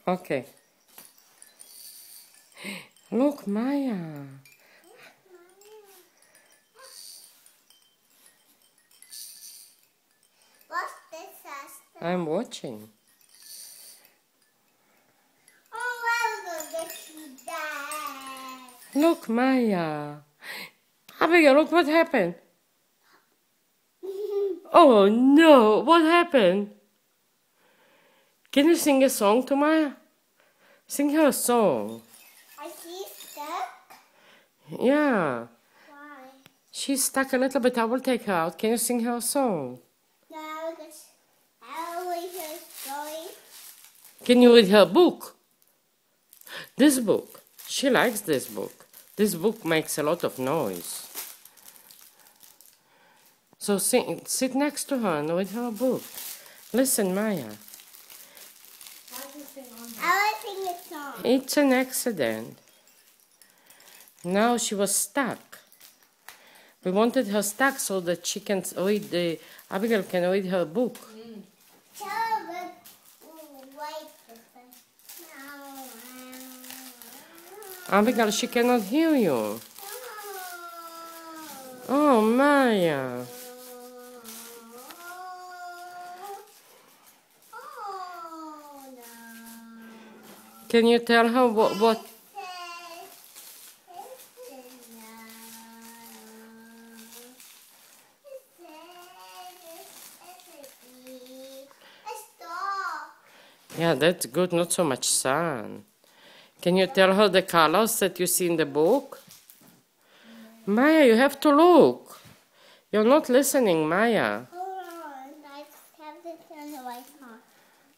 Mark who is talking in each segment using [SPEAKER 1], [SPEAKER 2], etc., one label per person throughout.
[SPEAKER 1] Okay. Look, Maya.
[SPEAKER 2] What's this, sister?
[SPEAKER 1] I'm watching.
[SPEAKER 2] Oh, I'm gonna get that.
[SPEAKER 1] Look, Maya. Abigail, look what happened. Oh no, what happened? Can you sing a song to Maya? Sing her a song.
[SPEAKER 2] I see stuck.
[SPEAKER 1] Yeah.
[SPEAKER 2] Why?
[SPEAKER 1] She's stuck a little bit. I will take her out. Can you sing her a song?
[SPEAKER 2] No, because I always hear stories.
[SPEAKER 1] Can you read her book? This book. She likes this book. This book makes a lot of noise. So sit next to her and read her book. Listen, Maya.
[SPEAKER 2] I will sing a song.
[SPEAKER 1] It's an accident. Now she was stuck. We wanted her stuck so that she can read Abigail can read her book.
[SPEAKER 2] Tell her wait
[SPEAKER 1] Abigail, she cannot hear you. Oh, Maya. Can you tell her what? Yeah, that's good. Not so much sun. Can you tell her the colors that you see in the book? Maya, you have to look. You're not listening, Maya.
[SPEAKER 2] Hold on, I have to turn the light on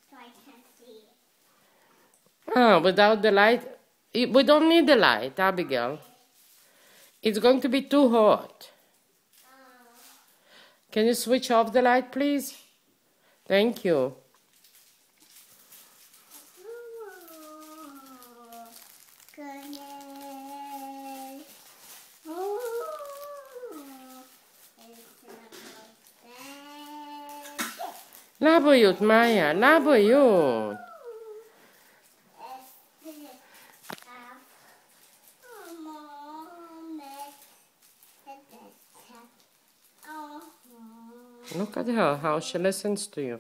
[SPEAKER 2] so I can't see it.
[SPEAKER 1] Ah, without the light, we don't need the light, Abigail. It's going to be too hot. Can you switch off the light, please? Thank you. Labajut, Maya, labajut. Look at her, how she listens to you.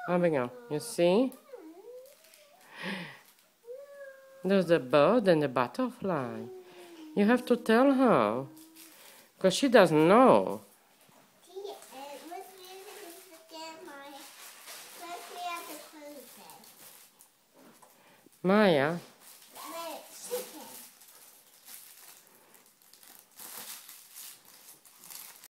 [SPEAKER 1] Abigail, you see? There's a bird and a butterfly. You have to tell her, because she doesn't know. Maya,